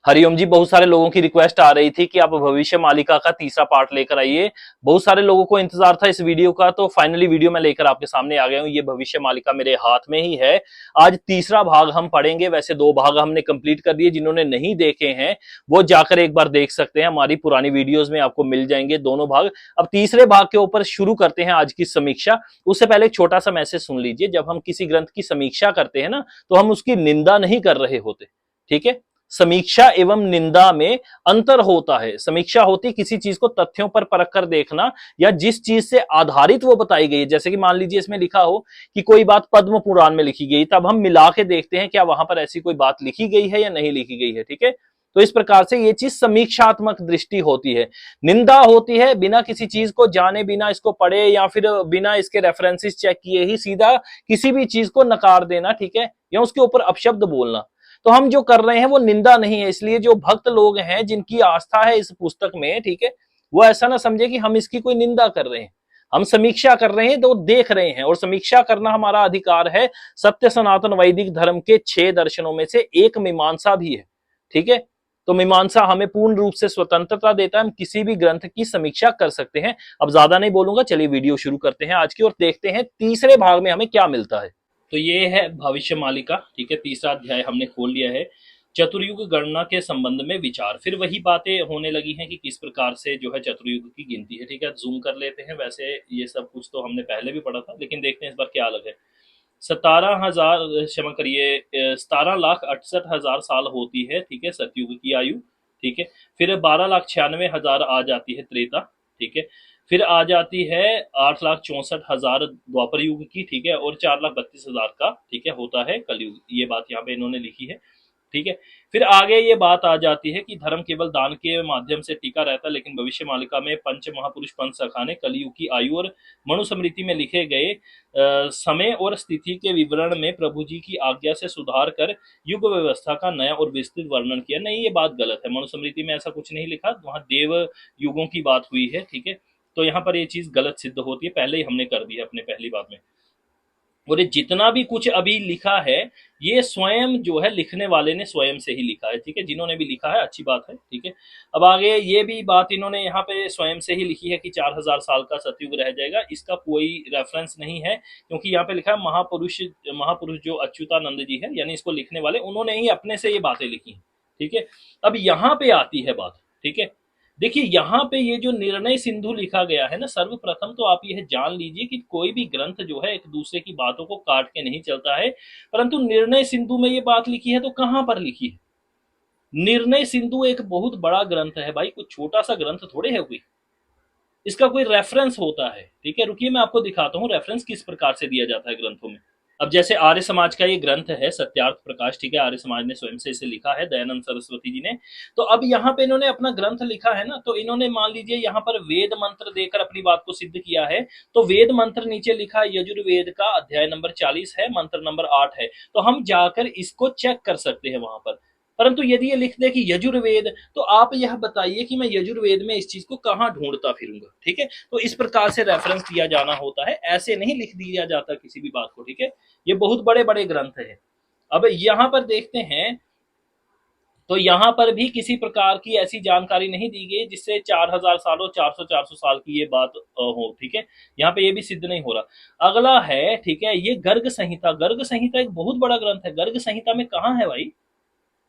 हरिओम जी, बहुत सारे लोगों की रिक्वेस्ट आ रही थी कि आप भविष्य मालिका का तीसरा पार्ट लेकर आइए। बहुत सारे लोगों को इंतजार था इस वीडियो का, तो फाइनली वीडियो मैं लेकर आपके सामने आ गया हूं। ये भविष्य मालिका मेरे हाथ में ही है। आज तीसरा भाग हम पढ़ेंगे। वैसे दो भाग हमने कंप्लीट कर दिए, जिन्होंने नहीं देखे हैं वो जाकर एक बार देख सकते हैं, हमारी पुरानी वीडियोज में आपको मिल जाएंगे दोनों भाग। अब तीसरे भाग के ऊपर शुरू करते हैं आज की समीक्षा। उससे पहले एक छोटा सा मैसेज सुन लीजिए। जब हम किसी ग्रंथ की समीक्षा करते हैं ना, तो हम उसकी निंदा नहीं कर रहे होते, ठीक है। समीक्षा एवं निंदा में अंतर होता है। समीक्षा होती किसी चीज को तथ्यों पर परख कर देखना, या जिस चीज से आधारित वो बताई गई है। जैसे कि मान लीजिए इसमें लिखा हो कि कोई बात पद्म पुराण में लिखी गई, तब हम मिला के देखते हैं क्या वहां पर ऐसी कोई बात लिखी गई है या नहीं लिखी गई है, ठीक है। तो इस प्रकार से ये चीज समीक्षात्मक दृष्टि होती है। निंदा होती है बिना किसी चीज को जाने, बिना इसको पढ़े या फिर बिना इसके रेफरेंसेस चेक किए ही सीधा किसी भी चीज को नकार देना, ठीक है, या उसके ऊपर अपशब्द बोलना। तो हम जो कर रहे हैं वो निंदा नहीं है। इसलिए जो भक्त लोग हैं जिनकी आस्था है इस पुस्तक में, ठीक है, वो ऐसा ना समझे कि हम इसकी कोई निंदा कर रहे हैं। हम समीक्षा कर रहे हैं, तो देख रहे हैं, और समीक्षा करना हमारा अधिकार है। सत्य सनातन वैदिक धर्म के 6 दर्शनों में से एक मीमांसा भी है, ठीक है। तो मीमांसा हमें पूर्ण रूप से स्वतंत्रता देता है। हम किसी भी ग्रंथ की समीक्षा कर सकते हैं। अब ज्यादा नहीं बोलूंगा, चलिए वीडियो शुरू करते हैं आज की, और देखते हैं तीसरे भाग में हमें क्या मिलता है। तो ये है भविष्य मालिका, ठीक है। तीसरा अध्याय हमने खोल लिया है। चतुर्युग गणना के संबंध में विचार। फिर वही बातें होने लगी हैं कि किस प्रकार से जो है चतुर्युग की गिनती है, ठीक है। जूम कर लेते हैं। वैसे ये सब कुछ तो हमने पहले भी पढ़ा था, लेकिन देखते हैं इस बार क्या अलग है। 17,000, क्षमा करिए, 17,68,000 साल होती है, ठीक है, सतयुग की आयु, ठीक है। फिर 12,96,000 आ जाती है त्रेता, ठीक है। फिर आ जाती है 8,64,000 द्वापर युग की, ठीक है, और 4,32,000 का, ठीक है, होता है कलयुग। ये बात यहाँ पे इन्होंने लिखी है, ठीक है। फिर आगे ये बात आ जाती है कि धर्म केवल दान के माध्यम से टिका रहता है, लेकिन भविष्य मालिका में पंच महापुरुष पंच सखा ने कलयुग की आयु और मनुस्मृति में लिखे गए समय और स्थिति के विवरण में प्रभु जी की आज्ञा से सुधार कर युग व्यवस्था का नया और विस्तृत वर्णन किया। नहीं, ये बात गलत है। मनुस्मृति में ऐसा कुछ नहीं लिखा, वहां देव युगों की बात हुई है, ठीक है। तो यहाँ पर ये चीज गलत सिद्ध होती है, पहले ही हमने कर दी है अपने पहली बात में। और ये जितना भी कुछ अभी लिखा है, ये स्वयं जो है लिखने वाले ने स्वयं से ही लिखा है, ठीक है। जिन्होंने भी लिखा है अच्छी बात है, ठीक है। अब आगे ये भी बात इन्होंने यहाँ पे स्वयं से ही लिखी है कि 4,000 साल का सतयुग रह जाएगा। इसका कोई रेफरेंस नहीं है, क्योंकि यहाँ पे लिखा है महापुरुष। महापुरुष जो अच्युतानंद जी है, यानी इसको लिखने वाले, उन्होंने ही अपने से ये बातें लिखी हैं, ठीक है। अब यहाँ पे आती है बात, ठीक है। देखिए यहाँ पे ये जो निर्णय सिंधु लिखा गया है ना, सर्वप्रथम तो आप यह जान लीजिए कि कोई भी ग्रंथ जो है एक दूसरे की बातों को काट के नहीं चलता है। परंतु निर्णय सिंधु में ये बात लिखी है तो कहां पर लिखी है? निर्णय सिंधु एक बहुत बड़ा ग्रंथ है भाई, कुछ छोटा सा ग्रंथ थोड़े है कोई। इसका कोई रेफरेंस होता है, ठीक है। रुकिए मैं आपको दिखाता हूँ रेफरेंस किस प्रकार से दिया जाता है ग्रंथों में। अब जैसे आर्य समाज का ये ग्रंथ है सत्यार्थ प्रकाश, ठीक है, आर्य समाज ने स्वयं से इसे लिखा है, दयानंद सरस्वती जी ने। तो अब यहाँ पे इन्होंने अपना ग्रंथ लिखा है ना, तो इन्होंने मान लीजिए यहाँ पर वेद मंत्र देकर अपनी बात को सिद्ध किया है। तो वेद मंत्र नीचे लिखा है, यजुर्वेद का अध्याय नंबर 40 है, मंत्र नंबर 8 है। तो हम जाकर इसको चेक कर सकते हैं वहां पर। परंतु यदि ये लिख दे कि यजुर्वेद, तो आप यह बताइए कि मैं यजुर्वेद में इस चीज को कहां ढूंढता फिरूंगा, ठीक है। तो इस प्रकार से रेफरेंस दिया जाना होता है, ऐसे नहीं लिख दिया जाता किसी भी बात को, ठीक है। ये बहुत बड़े बड़े ग्रंथ है। अब यहां पर देखते हैं, तो यहां पर भी किसी प्रकार की ऐसी जानकारी नहीं दी गई जिससे 4,000 साल और 400 साल की ये बात हो, ठीक है। यहाँ पे ये भी सिद्ध नहीं हो रहा। अगला है, ठीक है, ये गर्ग संहिता। गर्ग संहिता एक बहुत बड़ा ग्रंथ है। गर्ग संहिता में कहाँ है भाई?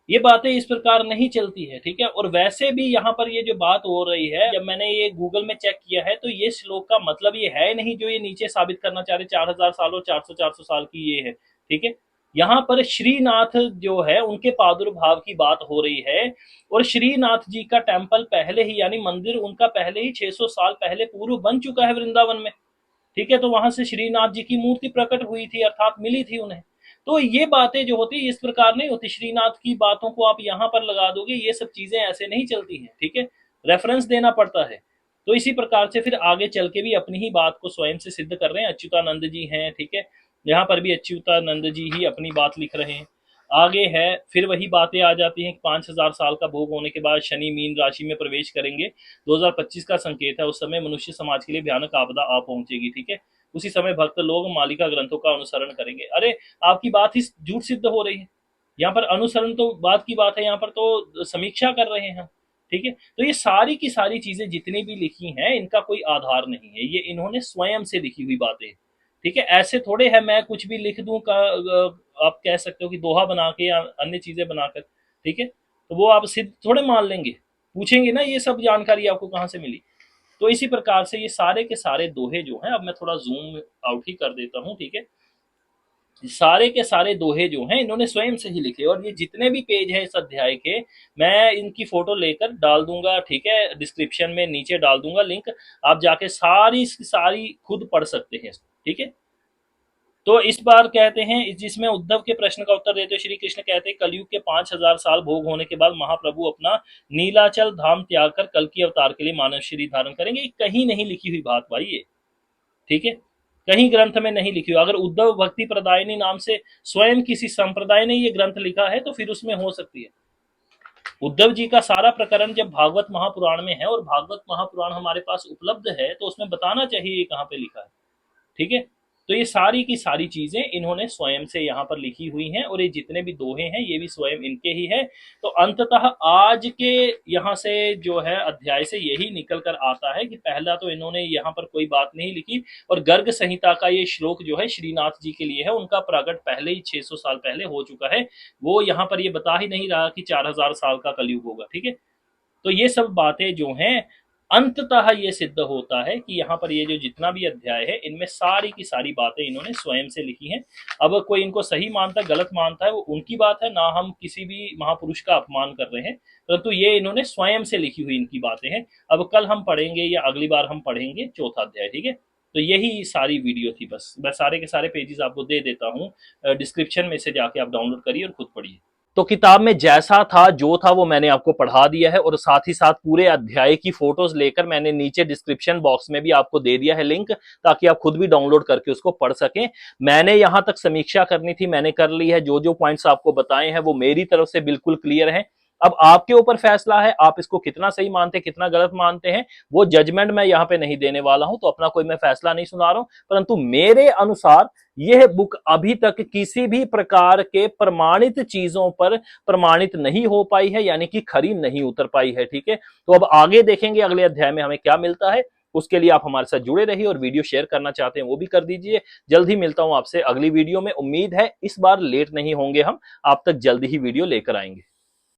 ये बातें इस प्रकार नहीं चलती है, ठीक है। और वैसे भी यहाँ पर ये जो बात हो रही है, जब मैंने ये गूगल में चेक किया है, तो ये श्लोक का मतलब ये है नहीं जो ये नीचे साबित करना चाह रहे 4,000 साल और 400 साल की ये है, ठीक है। यहाँ पर श्रीनाथ जो है उनके प्रादुर्भाव की बात हो रही है। और श्रीनाथ जी का टेम्पल पहले ही, यानी मंदिर उनका पहले ही 600 साल पहले पूर्व बन चुका है वृंदावन में, ठीक है। तो वहां से श्रीनाथ जी की मूर्ति प्रकट हुई थी, अर्थात मिली थी उन्हें। तो ये बातें जो होती इस प्रकार नहीं होती। श्रीनाथ की बातों को आप यहाँ पर लगा दोगे, ये सब चीजें ऐसे नहीं चलती हैं, ठीक है। रेफरेंस देना पड़ता है। तो इसी प्रकार से फिर आगे चल के भी अपनी ही बात को स्वयं से सिद्ध कर रहे हैं। अच्युतानंद जी हैं, ठीक है, यहाँ पर भी अच्युतानंद जी ही अपनी बात लिख रहे हैं। आगे है, फिर वही बातें आ जाती हैं कि 5,000 साल का भोग होने के बाद शनि मीन राशि में प्रवेश करेंगे। 2025 का संकेत है, उस समय मनुष्य समाज के लिए भयानक आपदा आ पहुंचेगी, ठीक है। उसी समय भक्त लोग मालिका ग्रंथों का अनुसरण करेंगे। अरे आपकी बात ही झूठ सिद्ध हो रही है। यहाँ पर अनुसरण तो बात की बात है, यहाँ पर तो समीक्षा कर रहे हैं, ठीक है। तो ये सारी की सारी चीजें जितनी भी लिखी हैं इनका कोई आधार नहीं है, ये इन्होंने स्वयं से लिखी हुई बातें, ठीक है। ऐसे थोड़े है मैं कुछ भी लिख दूं का, आप कह सकते हो कि दोहा बना के या अन्य चीजें बनाकर, ठीक है, तो वो आप सिद्ध थोड़े मान लेंगे, पूछेंगे ना ये सब जानकारी आपको कहाँ से मिली। तो इसी प्रकार से ये सारे के सारे दोहे जो हैं, अब मैं थोड़ा जूम आउट ही कर देता हूँ, ठीक है। सारे के सारे दोहे जो हैं इन्होंने स्वयं से ही लिखे, और ये जितने भी पेज हैं इस अध्याय के, मैं इनकी फोटो लेकर डाल दूंगा, ठीक है, डिस्क्रिप्शन में नीचे डाल दूंगा लिंक, आप जाके सारी सारी खुद पढ़ सकते हैं, ठीक है। तो इस बार कहते हैं, जिसमें उद्धव के प्रश्न का उत्तर देते हुए श्री कृष्ण कहते हैं, कलयुग के 5,000 साल भोग होने के बाद महाप्रभु अपना नीलाचल धाम त्याग कर कल की अवतार के लिए मानव शरीर धारण करेंगे। कहीं नहीं लिखी हुई बात भाई ये, ठीक है, कहीं ग्रंथ में नहीं लिखी हुई। अगर उद्धव भक्ति प्रदायिनी नाम से स्वयं किसी संप्रदाय ने ये ग्रंथ लिखा है तो फिर उसमें हो सकती है। उद्धव जी का सारा प्रकरण जब भागवत महापुराण में है, और भागवत महापुराण हमारे पास उपलब्ध है, तो उसमें बताना चाहिए ये कहाँ पे लिखा है, ठीक है। तो ये सारी की सारी चीजें इन्होंने स्वयं से यहाँ पर लिखी हुई हैं, और ये जितने भी दोहे हैं ये भी स्वयं इनके ही है। तो अंततः आज के यहाँ से जो है अध्याय से यही निकल कर आता है कि पहला तो इन्होंने यहाँ पर कोई बात नहीं लिखी, और गर्ग संहिता का ये श्लोक जो है श्रीनाथ जी के लिए है, उनका प्रागट पहले ही 600 साल पहले हो चुका है। वो यहाँ पर ये बता ही नहीं रहा कि 4000 साल का कलयुग होगा, ठीक है। तो ये सब बातें जो हैं, अंततः ये सिद्ध होता है कि यहाँ पर ये जो जितना भी अध्याय है इनमें सारी की सारी बातें इन्होंने स्वयं से लिखी हैं। अब कोई इनको सही मानता है गलत मानता है वो उनकी बात है, ना हम किसी भी महापुरुष का अपमान कर रहे हैं, परंतु ये इन्होंने स्वयं से लिखी हुई इनकी बातें हैं। अब कल हम पढ़ेंगे या अगली बार हम पढ़ेंगे चौथा अध्याय, ठीक है। तो यही सारी वीडियो थी, बस मैं सारे के सारे पेजेस आपको दे देता हूँ, डिस्क्रिप्शन में से जाके आप डाउनलोड करिए और खुद पढ़िए। तो किताब में जैसा था जो था वो मैंने आपको पढ़ा दिया है, और साथ ही साथ पूरे अध्याय की फोटोज लेकर मैंने नीचे डिस्क्रिप्शन बॉक्स में भी आपको दे दिया है लिंक, ताकि आप खुद भी डाउनलोड करके उसको पढ़ सकें। मैंने यहां तक समीक्षा करनी थी, मैंने कर ली है, जो जो पॉइंट्स आपको बताए हैं वो मेरी तरफ से बिल्कुल क्लियर है। अब आपके ऊपर फैसला है, आप इसको कितना सही मानते हैं कितना गलत मानते हैं, वो जजमेंट मैं यहाँ पे नहीं देने वाला हूं, तो अपना कोई मैं फैसला नहीं सुना रहा हूं। परंतु मेरे अनुसार यह बुक अभी तक किसी भी प्रकार के प्रमाणित चीजों पर प्रमाणित नहीं हो पाई है, यानी कि खरी नहीं उतर पाई है, ठीक है। तो अब आगे देखेंगे अगले अध्याय में हमें क्या मिलता है। उसके लिए आप हमारे साथ जुड़े रहिए, और वीडियो शेयर करना चाहते हैं वो भी कर दीजिए। जल्द ही मिलता हूं आपसे अगली वीडियो में, उम्मीद है इस बार लेट नहीं होंगे हम, आप तक जल्द ही वीडियो लेकर आएंगे।